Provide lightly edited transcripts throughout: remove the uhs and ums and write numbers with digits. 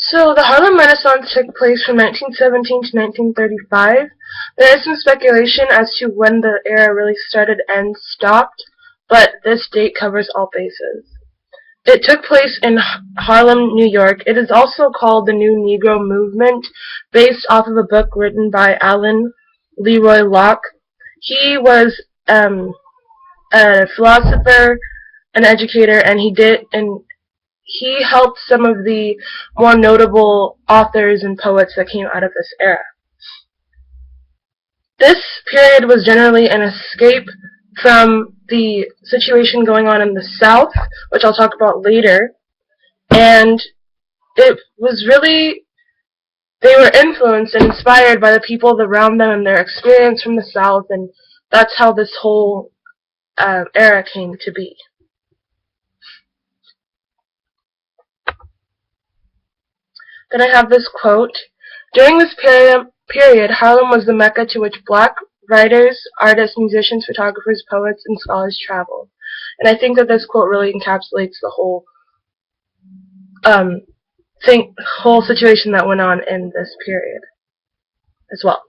So the Harlem Renaissance took place from 1917 to 1935. There is some speculation as to when the era really started and stopped, but this date covers all bases. It took place in Harlem, New York. It is also called the New Negro Movement, based off of a book written by Alan Leroy Locke. He was a philosopher, an educator, and he helped some of the more notable authors and poets that came out of this era. This period was generally an escape from the situation going on in the South, which I'll talk about later, and it was really, they were influenced and inspired by the people around them and their experience from the South, and that's how this whole era came to be. Then I have this quote: "During this period, Harlem was the mecca to which black writers, artists, musicians, photographers, poets, and scholars traveled." And I think that this quote really encapsulates the whole whole situation that went on in this period as well.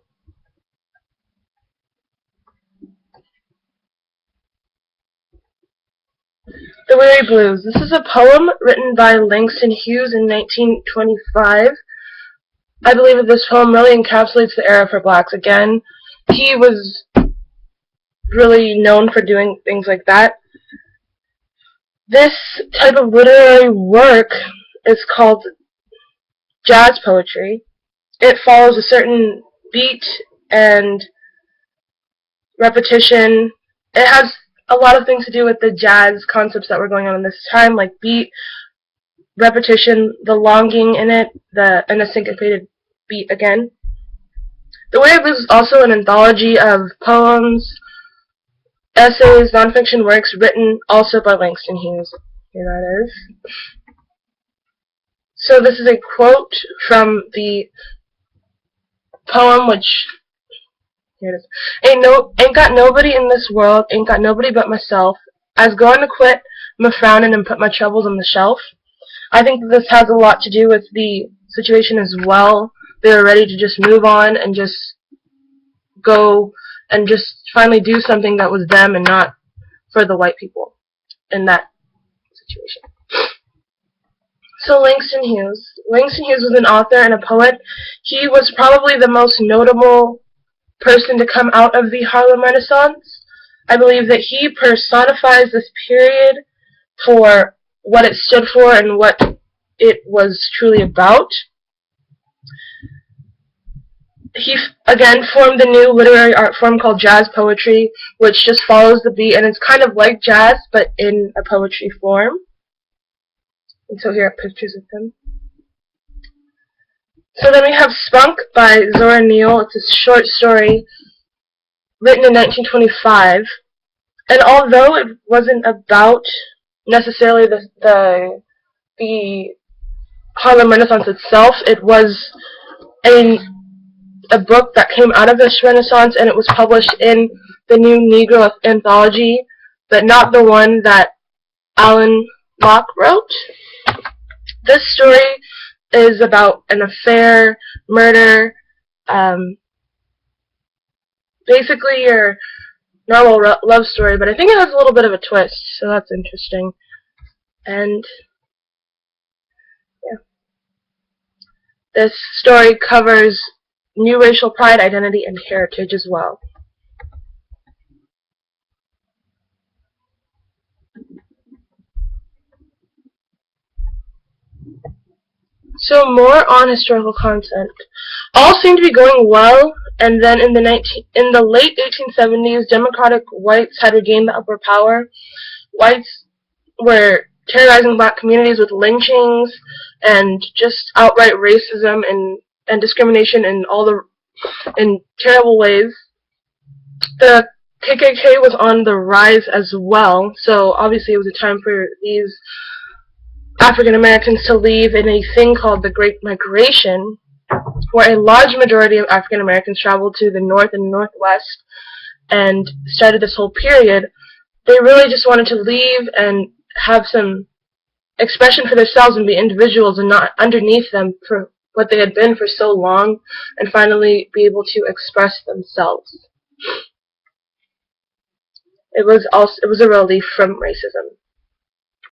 The Weary Blues. This is a poem written by Langston Hughes in 1925. I believe that this poem really encapsulates the era for blacks. Again, he was really known for doing things like that. This type of literary work is called jazz poetry. It follows a certain beat and repetition. It has a lot of things to do with the jazz concepts that were going on in this time, like beat, repetition, the longing in it, and a syncopated beat again. The Weary Blues is also an anthology of poems, essays, nonfiction works written also by Langston Hughes. Here that is. So this is a quote from the poem, which, here it is. Ain't got nobody in this world, ain't got nobody but myself. I's going to quit, I'm a-frownin' and put my troubles on the shelf. I think that this has a lot to do with the situation as well. They were ready to just move on and just go and just finally do something that was them and not for the white people in that situation. So Langston Hughes. Langston Hughes was an author and a poet. He was probably the most notable person to come out of the Harlem Renaissance. I believe that he personifies this period for what it stood for and what it was truly about. He, again, formed a new literary art form called jazz poetry, which just follows the beat, and it's kind of like jazz, but in a poetry form. And so here are pictures of them. So then we have Spunk by Zora Neale. It's a short story written in 1925. And although it wasn't about necessarily the Harlem Renaissance itself, it was a book that came out of this Renaissance, and it was published in the New Negro anthology, but not the one that Alan Locke wrote. This story is about an affair, murder, basically your normal love story, but I think it has a little bit of a twist, so that's interesting. And yeah, this story covers new racial pride, identity, and heritage as well. So more on historical content. All seemed to be going well, and then in the late 1870s, democratic whites had regained the upper power. Whites were terrorizing black communities with lynchings and just outright racism and discrimination in terrible ways. The KKK was on the rise as well, so obviously it was a time for these African Americans to leave in a thing called the Great Migration, where a large majority of African Americans traveled to the north and northwest and started this whole period. They really just wanted to leave and have some expression for themselves and be individuals and not underneath them for what they had been for so long, and finally be able to express themselves. It was a relief from racism.